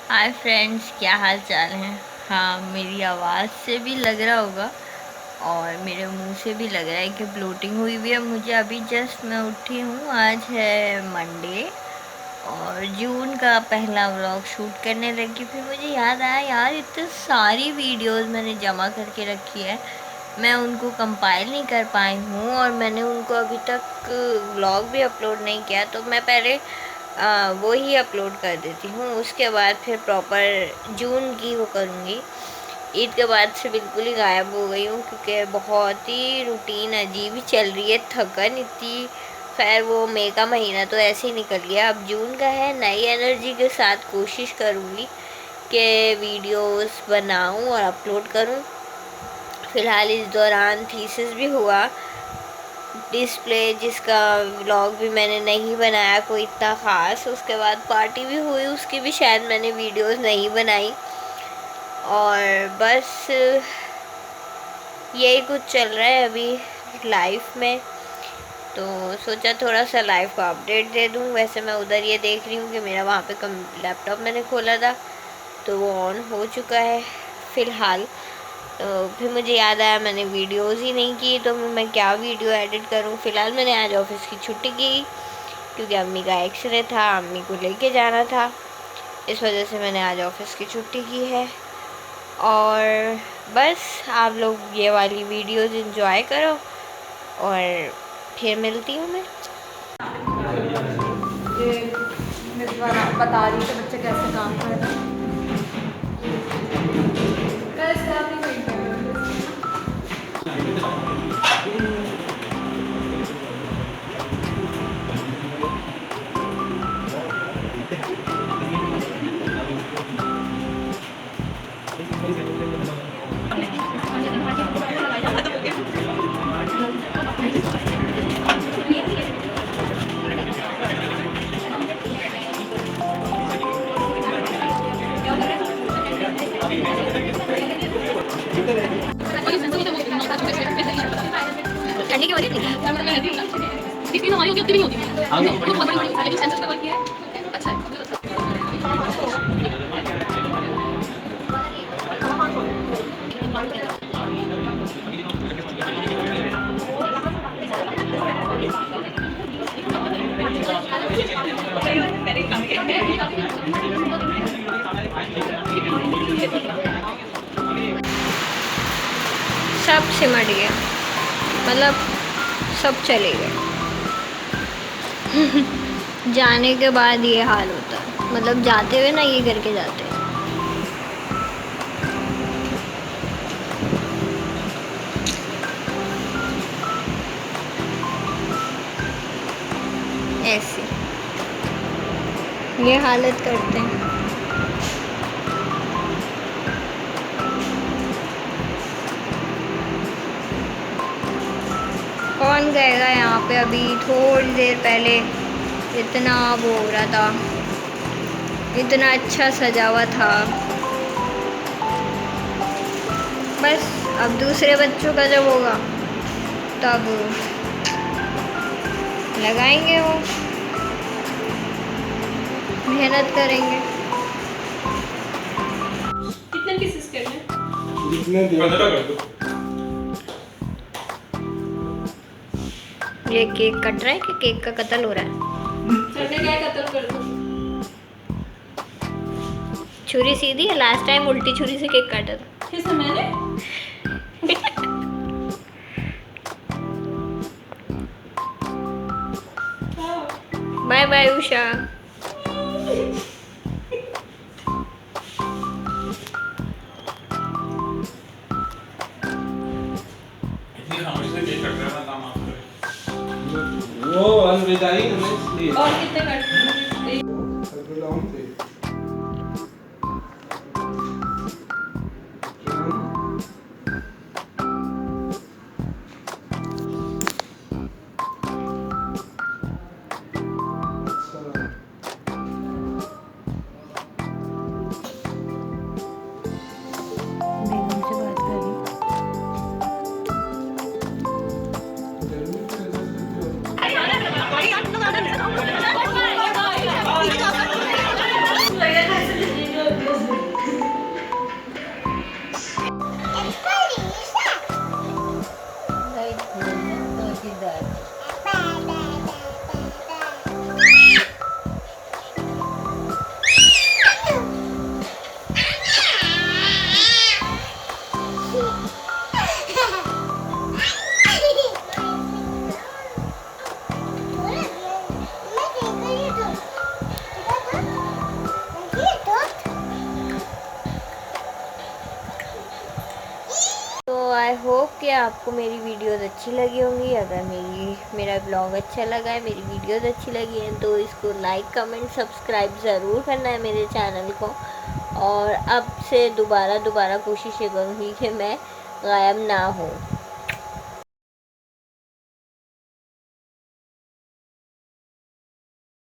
Hi friends, क्या हाल चाल है। हाँ, मेरी आवाज़ से भी लग रहा होगा और मेरे मुंह से भी लग रहा है कि ब्लोटिंग हुई हुई है मुझे। अभी जस्ट मैं उठी हूँ। आज है मंडे और जून का पहला व्लॉग शूट करने लगी। फिर मुझे याद आया, यार इतनी सारी वीडियोस मैंने जमा करके रखी है, मैं उनको कंपाइल नहीं कर पाई हूँ और मैंने उनको अभी तक व्लॉग भी अपलोड नहीं किया। तो मैं पहले वो ही अपलोड कर देती हूँ, उसके बाद फिर प्रॉपर जून की वो करूँगी। ईद के बाद से बिल्कुल ही गायब हो गई हूँ क्योंकि बहुत ही रूटीन अजीब ही चल रही है, थकन इतनी। खैर वो मई का महीना तो ऐसे ही निकल गया, अब जून का है। नई एनर्जी के साथ कोशिश करूँगी कि वीडियोस बनाऊँ और अपलोड करूँ। फ़िलहाल इस दौरान थीसिस भी हुआ डिस्प्ले, जिसका व्लॉग भी मैंने नहीं बनाया कोई इतना ख़ास। उसके बाद पार्टी भी हुई, उसकी भी शायद मैंने वीडियोस नहीं बनाई। और बस यही कुछ चल रहा है अभी लाइफ में, तो सोचा थोड़ा सा लाइफ को अपडेट दे दूँ। वैसे मैं उधर ये देख रही हूँ कि मेरा वहाँ पे लैपटॉप मैंने खोला था तो वो ऑन हो चुका है फ़िलहाल। तो फिर मुझे याद आया मैंने वीडियोस ही नहीं की, तो मैं क्या वीडियो एडिट करूं। फ़िलहाल मैंने आज ऑफिस की छुट्टी की क्योंकि अम्मी का एक्सरे था, अम्मी को लेके जाना था, इस वजह से मैंने आज ऑफिस की छुट्टी की है। और बस आप लोग ये वाली वीडियोस एंजॉय करो और फिर मिलती हूँ मैं। ये बता रही थी बच्चे कैसे काम कर रहे हैं। ठंडी की वजह से इतनी हमारी होती नहीं होती है तो बहुत बड़ी लेकिन सेंसर कवर किया है। अच्छा है। सब सिमट गया, मतलब सब चले गए। जाने के बाद ये हाल होता है, मतलब जाते हुए ना ये करके जाते हैं। ऐसे ये हालत करते हैं। कौन गएगा यहाँ पे। अभी थोड़ी देर पहले इतना वो हो रहा था, इतना अच्छा सजा हुआ था। बस अब दूसरे बच्चों का जब होगा तब लगाएंगे, वो मेहनत करेंगे। कितने पीसेस करने जितने 15 कर दो। ये केक कट रहा है कि केक का कत्ल हो रहा है। करने क्या कत्ल कर दो। छुरी सीधी है, लास्ट टाइम उल्टी छुरी से केक काटा था। किसने मैंने बाय बाय उषा। इतनी खामोशी से केक कट रहा था, काम आप करें। वो अलविदाई हमें इसलिए और कितने करने बेगम से बात कर रही। तो आई होप कि आपको मेरी वीडियोस अच्छी लगी होंगी। अगर मेरा ब्लॉग अच्छा लगा है, मेरी वीडियोस अच्छी लगी हैं, तो इसको लाइक कमेंट सब्सक्राइब ज़रूर करना है मेरे चैनल को। और अब से दोबारा कोशिश ये करूँगी कि मैं गायब ना हो।